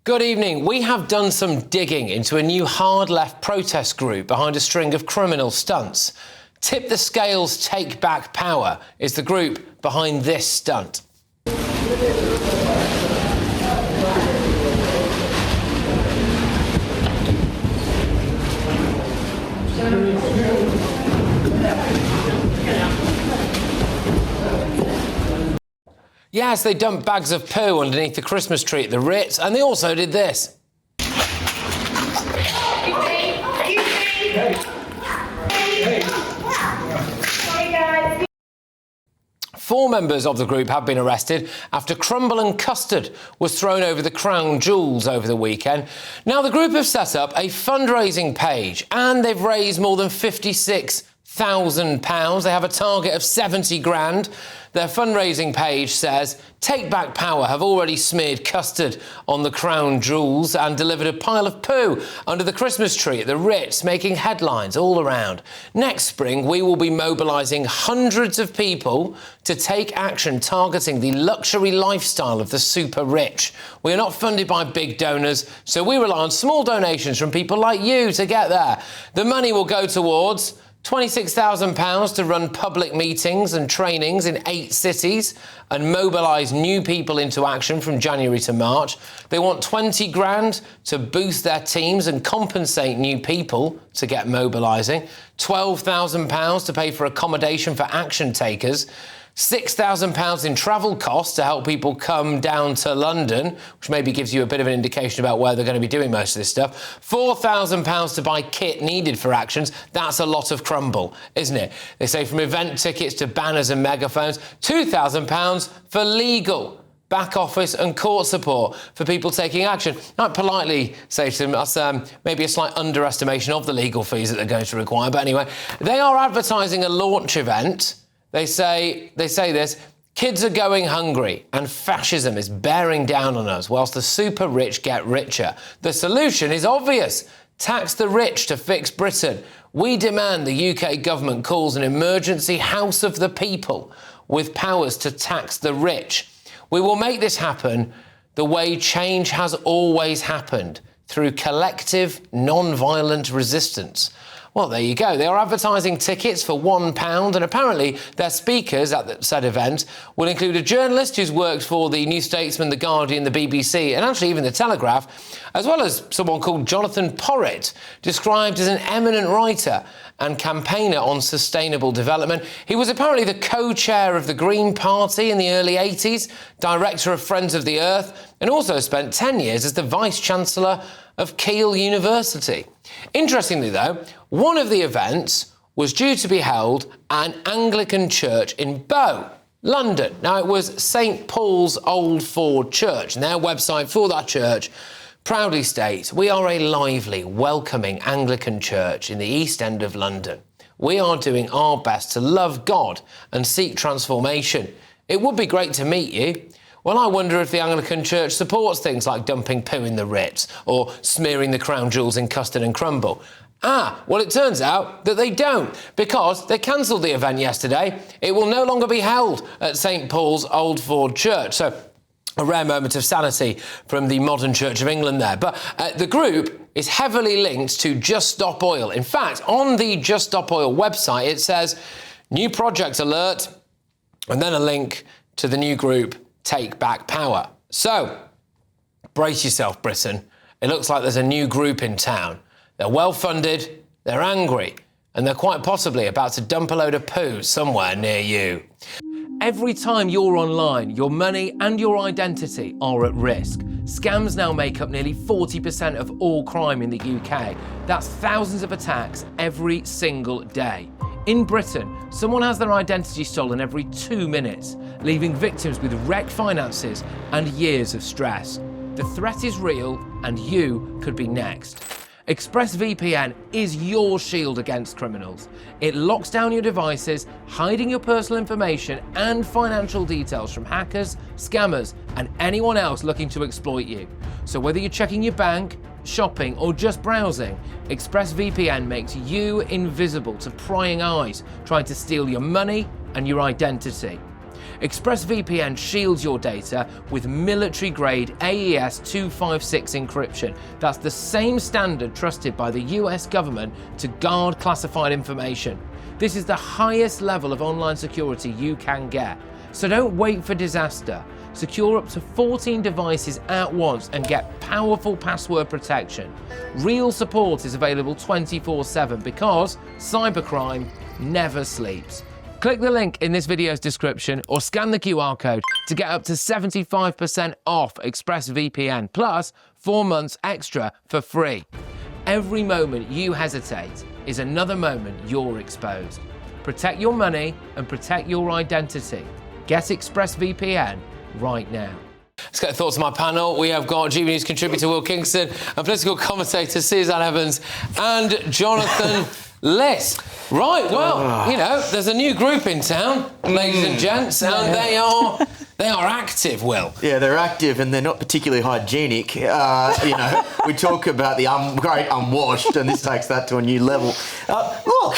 Good evening. We have done some digging into a new hard-left protest group behind a string of criminal stunts. Tip the Scales, Take Back Power is the group behind this stunt. Yes, they dumped bags of poo underneath the Christmas tree at the Ritz, and they also did this. Four members of the group have been arrested after crumble and custard was thrown over the crown jewels over the weekend. Now, the group have set up a fundraising page and they've raised more than £56,000. They have a target of 70 grand. Their fundraising page says, Take Back Power have already smeared custard on the crown jewels and delivered a pile of poo under the Christmas tree at the Ritz, making headlines all around. Next spring, we will be mobilising hundreds of people to take action targeting the luxury lifestyle of the super rich. We are not funded by big donors, so we rely on small donations from people like you to get there. The money will go towards £26,000 to run public meetings and trainings in 8 cities and mobilise new people into action from January to March. They want 20 grand to boost their teams and compensate new people to get mobilising, £12,000 to pay for accommodation for action takers, £6,000 in travel costs to help people come down to London, which maybe gives you a bit of an indication about where they're going to be doing most of this stuff. £4,000 to buy kit needed for actions. That's a lot of crumble, isn't it? They say from event tickets to banners and megaphones, £2,000 for legal, back office and court support for people taking action. I'd politely say to them that's maybe a slight underestimation of the legal fees that they're going to require. But anyway, they are advertising a launch event. They say this, kids are going hungry and fascism is bearing down on us whilst the super rich get richer. The solution is obvious. Tax the rich to fix Britain. We demand the UK government calls an emergency House of the People with powers to tax the rich. We will make this happen the way change has always happened, through collective, non-violent resistance. Well, there you go. They are advertising tickets for £1, and apparently their speakers at the said event will include a journalist who's worked for the New Statesman, The Guardian, the BBC, and actually even The Telegraph, as well as someone called Jonathan Porritt, described as an eminent writer and campaigner on sustainable development. He was apparently the co-chair of the Green Party in the early 80s, director of Friends of the Earth, and also spent 10 years as the Vice-Chancellor of Keele University. Interestingly, though, one of the events was due to be held at an Anglican church in Bow, London. Now, it was St Paul's Old Ford Church, and their website for that church proudly states, "We are a lively, welcoming Anglican church in the East End of London. We are doing our best to love God and seek transformation. It would be great to meet you." Well, I wonder if the Anglican Church supports things like dumping poo in the Ritz or smearing the crown jewels in custard and crumble. Well, it turns out that they don't, because they cancelled the event yesterday. It will no longer be held at St Paul's Old Ford Church. So, a rare moment of sanity from the modern Church of England there. But the group is heavily linked to Just Stop Oil. In fact, on the Just Stop Oil website, it says, new project alert, and then a link to the new group, Take Back Power. So, brace yourself, Britain. It looks like there's a new group in town. They're well-funded, they're angry, and they're quite possibly about to dump a load of poo somewhere near you. Every time you're online, your money and your identity are at risk. Scams now make up nearly 40% of all crime in the UK. That's thousands of attacks every single day. In Britain, someone has their identity stolen every 2 minutes, leaving victims with wrecked finances and years of stress. The threat is real, and you could be next. ExpressVPN is your shield against criminals. It locks down your devices, hiding your personal information and financial details from hackers, scammers, and anyone else looking to exploit you. So whether you're checking your bank, shopping, or just browsing, ExpressVPN makes you invisible to prying eyes trying to steal your money and your identity. ExpressVPN shields your data with military-grade AES 256 encryption. That's the same standard trusted by the US government to guard classified information. This is the highest level of online security you can get. So don't wait for disaster. Secure up to 14 devices at once and get powerful password protection. Real support is available 24/7 because cybercrime never sleeps. Click the link in this video's description or scan the QR code to get up to 75% off ExpressVPN plus 4 months extra for free. Every moment you hesitate is another moment you're exposed. Protect your money and protect your identity. Get ExpressVPN right now. Let's get the thoughts of my panel. We have got GB News contributor Will Kingston and political commentator Suzanne Evans and Jonathan Liss. Right, well, you know, there's a new group in town, ladies and gents, and they are active, Will. Yeah, they're active and they're not particularly hygienic. You know, we talk about the great unwashed, and this takes that to a new level. Look,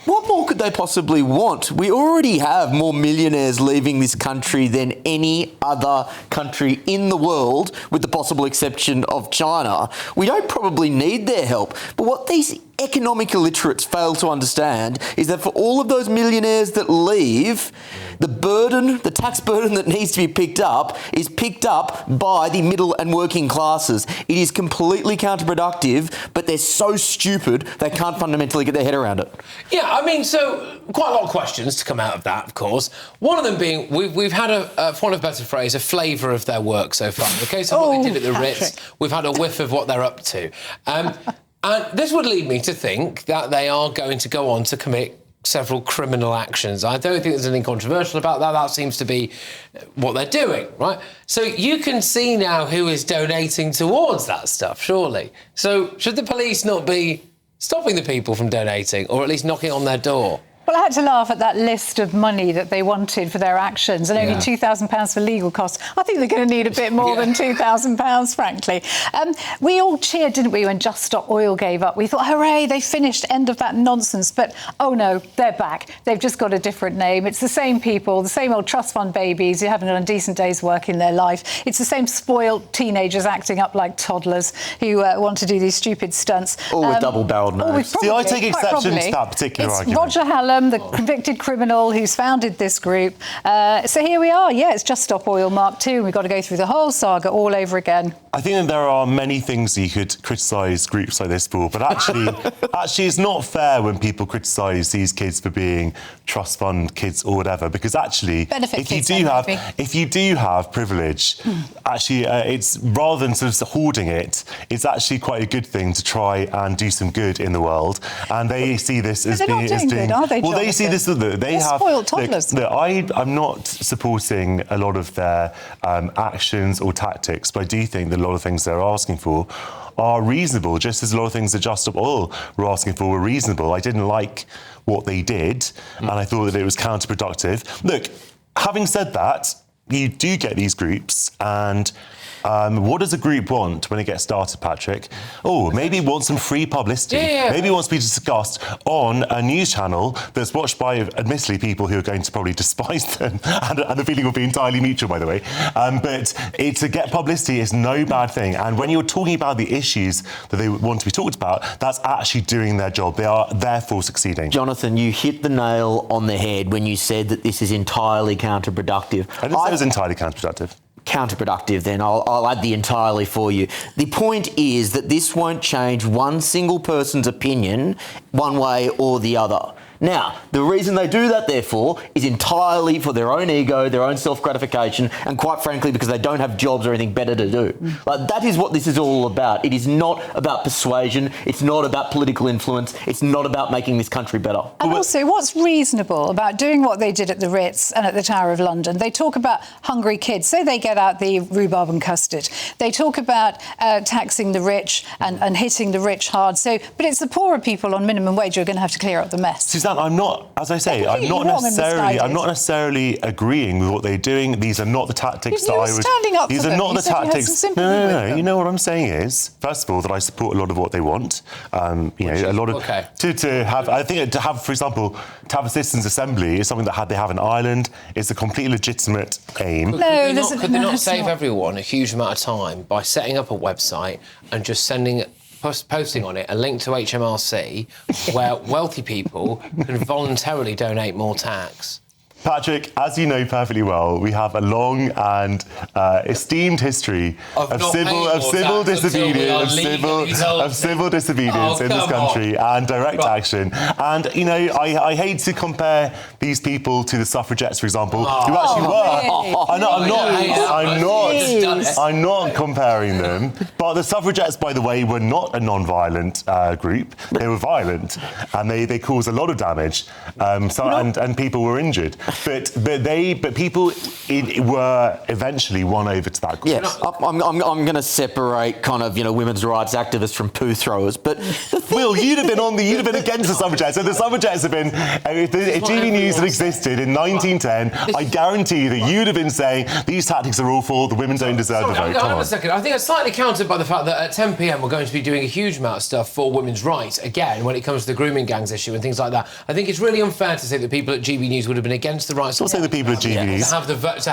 what more could they possibly want? We already have more millionaires leaving this country than any other country in the world, with the possible exception of China. We don't probably need their help. But what these economic illiterates fail to understand is that for all of those millionaires that leave, the burden, the tax burden that needs to be picked up is picked up by the middle and working classes. It is completely counterproductive, but they're so stupid they can't fundamentally get their head around it. Yeah, I mean, so quite a lot of questions to come out of that, of course. One of them being, we've had, for want of a better phrase, a flavour of their work so far. In the case of what they did at the Ritz, we've had a whiff of what they're up to. And this would lead me to think that they are going to go on to commit several criminal actions. I don't think there's anything controversial about that. That seems to be what they're doing, right? So you can see now who is donating towards that stuff, surely. So should the police not be stopping the people from donating, or at least knocking on their door? Well, I had to laugh at that list of money that they wanted for their actions, and only £2,000 for legal costs. I think they're going to need a bit more than £2,000, frankly. We all cheered, didn't we, when Just Stop Oil gave up? We thought, hooray, they finished, end of that nonsense. But, oh no, they're back. They've just got a different name. It's the same people, the same old trust fund babies who haven't done a decent day's work in their life. It's the same spoiled teenagers acting up like toddlers who want to do these stupid stunts. All with double-barrelled knives. See, I take exception to that particular argument. Roger Hallam, the convicted criminal who's founded this group. So here we are. Yeah, it's Just Stop Oil Mark II, and we've got to go through the whole saga all over again. I think that there are many things you could criticise groups like this for, but actually it's not fair when people criticise these kids for being trust fund kids or whatever, because actually, if you do have privilege, actually, it's rather than sort of hoarding it, it's actually quite a good thing to try and do some good in the world. And they see this as being good, are they? Well, they see this. They have spoiled toddlers. I'm not supporting a lot of their actions or tactics, but I do think that a lot of things they're asking for are reasonable, just as a lot of things that Just Stop Oil were asking for were reasonable. I didn't like what they did, and I thought that it was counterproductive. Look, having said that, you do get these groups, and what does a group want when it gets started, Patrick? Oh, maybe it wants some free publicity. Maybe it wants to be discussed on a news channel that's watched by, admittedly, people who are going to probably despise them, and the feeling will be entirely mutual, by the way. But to get publicity is no bad thing. And when you're talking about the issues that they want to be talked about, that's actually doing their job. They are therefore succeeding. Jonathan, you hit the nail on the head when you said that this is entirely counterproductive. I didn't say it was entirely counterproductive. Counterproductive, then. I'll add the entirely for you. The point is that this won't change one single person's opinion one way or the other. Now, the reason they do that, therefore, is entirely for their own ego, their own self-gratification, and quite frankly, because they don't have jobs or anything better to do. Like, that is what this is all about. It is not about persuasion. It's not about political influence. It's not about making this country better. And also, what's reasonable about doing what they did at the Ritz and at the Tower of London? They talk about hungry kids. Say they get out the rhubarb and custard. They talk about taxing the rich and hitting the rich hard. But it's the poorer people on minimum wage who are going to have to clear up the mess. Suzanne, Dan, I'm not, as I say, I'm not necessarily agreeing with what they're doing. These are not the tactics that I was. Standing up These for are them. not You the said you had tactics. some sympathy with them. You know what I'm saying is, first of all, that I support a lot of what they want. A lot of to have. I think to have, for example, to have a citizens' assembly is something that they have in Ireland. It's a completely legitimate aim. Could they not save everyone a huge amount of time by setting up a website and just posting on it a link to HMRC where wealthy people can voluntarily donate more tax? Patrick, as you know perfectly well, we have a long and esteemed history of civil disobedience in this country and direct action. And I hate to compare these people to the suffragettes, for example, who actually were. I'm not comparing them. But the suffragettes, by the way, were not a non-violent group. They were violent, and they caused a lot of damage. And people were injured. But people were eventually won over to that group. Yeah, I'm going to separate kind of women's rights activists from poo throwers. But Will, you'd have been against the suffragettes. So the suffragettes have been. If GB News had existed in 1910, I guarantee that you'd have been saying these tactics are awful. The women don't deserve the vote. Hang on a second. I think it's slightly countered by the fact that at 10 p.m. we're going to be doing a huge amount of stuff for women's rights again when it comes to the grooming gangs issue and things like that. I think it's really unfair to say that people at GB News would have been against the rights. I'm not saying the people at GB News to have the vote.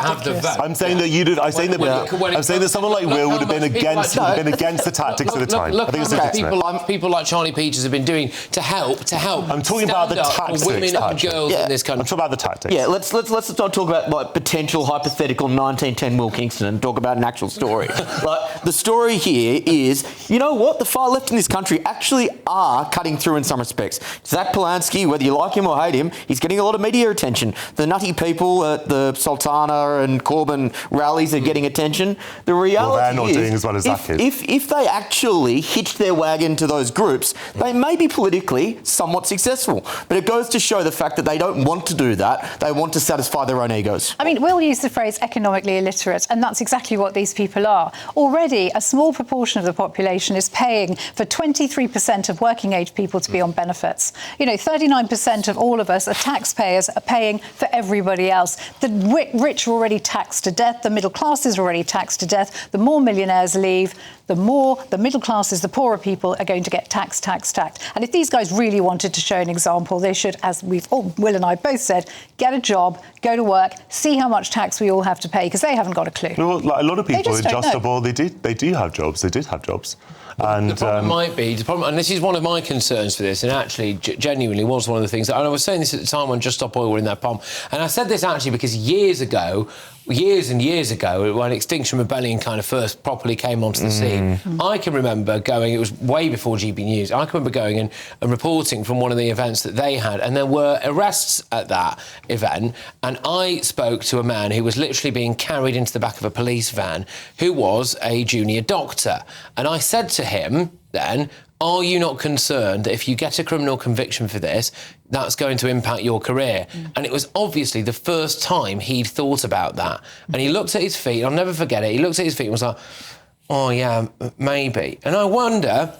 I'm saying that you did. I'm saying that someone like Will would have been against the tactics at the time. I think it's legitimate. People like Charlie Peters have been doing to help. I'm talking about the tactics, for women and girls in this country. I'm talking about the tactics. Yeah, let's not talk about like potential hypothetical 1910 Will Kingston and talk about an actual story. Like the story here is, you know what, the far left in this country actually are cutting through in some respects. Zach Polanski, whether you like him or hate him, he's getting a lot of media attention. The nutty people at the Sultana and Corbyn rallies are getting attention. The reality they're not doing as well as Zach is. If they actually hitched their wagon to those groups, they may be politically somewhat successful. But it goes to show the fact that they don't want to do that. They want to satisfy their own egos. I mean, Will used the phrase economically illiterate, and that's exactly what these people are. Already, a small proportion of the population is paying for 23% of working age people to be on benefits. 39% of all of us are taxpayers are paying for everybody else. The rich are already taxed to death. The middle class is already taxed to death. The more millionaires leave, the more the middle classes, the poorer people are going to get taxed. And if these guys really wanted to show an example, they should, as Will and I both said, get a job, go to work, see how much tax we all have to pay, because they haven't got a clue. Well, like a lot of people in Just Stop Oil, they do have jobs. They did have jobs. And the problem might be, and this is one of my concerns for this, and actually genuinely was one of the things that, and I was saying this at the time when Just Stop Oil were in that pomp, and I said this actually because years and years ago, when Extinction Rebellion kind of first properly came onto the scene, I can remember going, it was way before GB News, I can remember going and reporting from one of the events that they had, and there were arrests at that event, and I spoke to a man who was literally being carried into the back of a police van who was a junior doctor, and I said to him then, are you not concerned that if you get a criminal conviction for this, that's going to impact your career? And it was obviously the first time he'd thought about that. And he looked at his feet, I'll never forget it, he looked at his feet and was like, oh yeah, maybe. And I wonder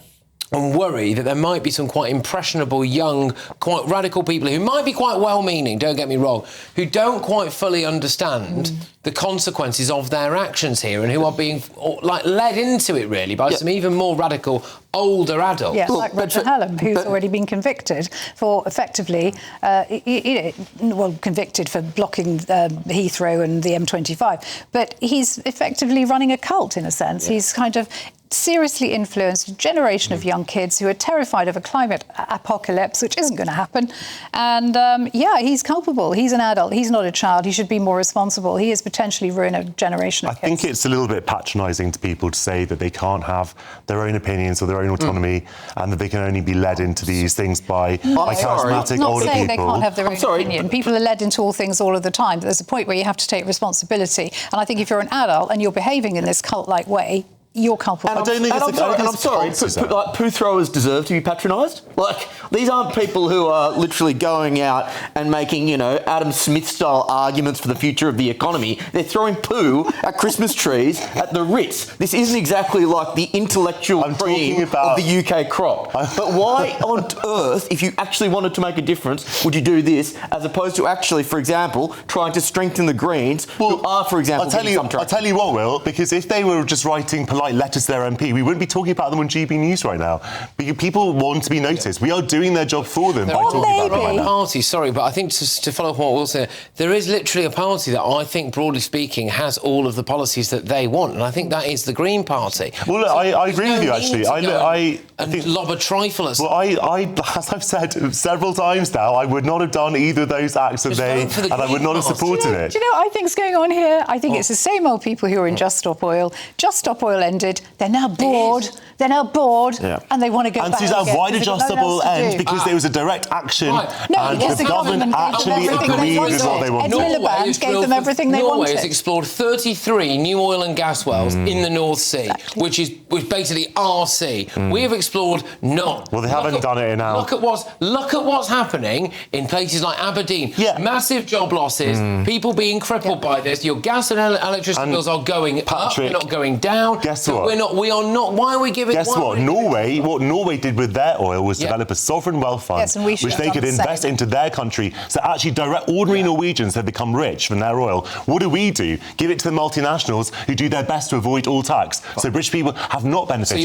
and worry that there might be some quite impressionable, young, quite radical people who might be quite well-meaning, don't get me wrong, who don't quite fully understand the consequences of their actions here and who are being led into it, really, by some even more radical, older adults. Yeah, like Roger Hallam, who's already been convicted for effectively, convicted for blocking Heathrow and the M25, but he's effectively running a cult, in a sense. Yeah. He's kind of seriously influenced a generation of young kids who are terrified of a climate apocalypse, which isn't going to happen. And, he's culpable. He's an adult. He's not a child. He should be more responsible. He has potentially ruined a generation of kids. I think it's a little bit patronising to people to say that they can't have their own opinions or their own autonomy and that they can only be led into these things by charismatic older people. I'm not saying they can't have their own opinion. People are led into all things all of the time. But there's a point where you have to take responsibility. And I think if you're an adult and you're behaving in this cult-like way, you're culpable. And I don't think and it's I'm a- sorry, I don't and I'm think sorry, it's a policy, like poo throwers deserve to be patronised. Like, these aren't people who are literally going out and making, Adam Smith-style arguments for the future of the economy. They're throwing poo at Christmas trees at the Ritz. This isn't exactly like the intellectual cream of the UK crop. But why on earth, if you actually wanted to make a difference, would you do this as opposed to actually, for example, trying to strengthen the Greens, who are, for example, I'll tell you what, Will, because if they were just writing polite letters to their MP, we wouldn't be talking about them on GB News right now. People want to be noticed. We are doing their job for them by talking about them right now. Party, sorry, but I think to follow up on what Will said, there is literally a party that I think, broadly speaking, has all of the policies that they want, and I think that is the Green Party. Well, look, I agree with you, actually. I think lob a trifle at. Well, as I've said several times now, I would not have done either of those acts and I would not have supported it. Do you know what I think's going on here? I think it's the same old people who are in Just Stop Oil. Just Stop Oil ended. They're now bored. And they want to go back. And Suzanne, again why did Just Stop Oil end? Because there was a direct action, and the government actually agreed with what they wanted. Ed Miliband gave them everything they wanted. Norway has explored 33 new oil and gas wells in the North Sea, which is basically our sea. We have explored none. Well, they haven't done it now. Look at what's happening in places like Aberdeen. Massive job losses, people being crippled by this. Your gas and electricity bills are going up, they're not going down. Guess what? We are not. Why are we giving? Guess what? What Norway did with their oil was develop a sovereign wealth fund, which they could invest into their country. So actually, ordinary Norwegians have become rich from their oil. What do? Give it to the multinationals who do their best to avoid all tax. So British people have not benefited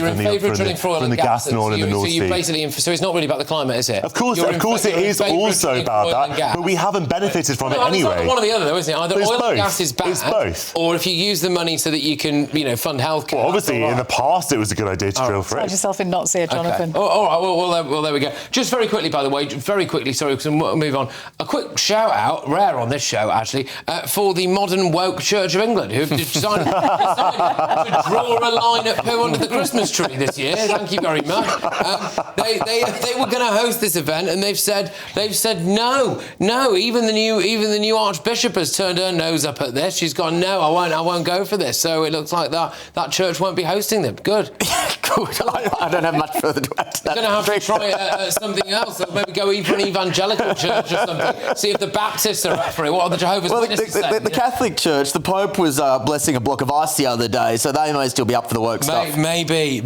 from the gas and oil in the North Sea. So it's not really about the climate, is it? Of course it is also about that, but we haven't benefited from it anyway. It's one or the other, though, isn't it? Either oil and gas is bad, it's both. Or if you use the money so that you can, fund healthcare. Well, obviously, in the past, it was a good idea to drill for it. Find yourself in knots here, Jonathan. Okay. All right. Well, there we go. Just very quickly, by the way, sorry, because we'll move on. A quick shout-out, rare on this show, actually, for the modern woke Church of England, who've decided to draw a line at poo under the Christmas tree this year. Thank you very much. They were going to host this event, and they've said no. Even the new Archbishop has turned her nose up at this. She's gone, no, I won't go for this. So it looks like that church won't be hosting them. Good. Good. I don't have much further to add to that. You're going to have to try something else. Maybe go for an evangelical church or something. See if the Baptists are up for it. What are the Jehovah's Witnesses saying? The Catholic Church, the Pope was blessing a block of ice the other day, so they may still be up for the woke stuff. Maybe.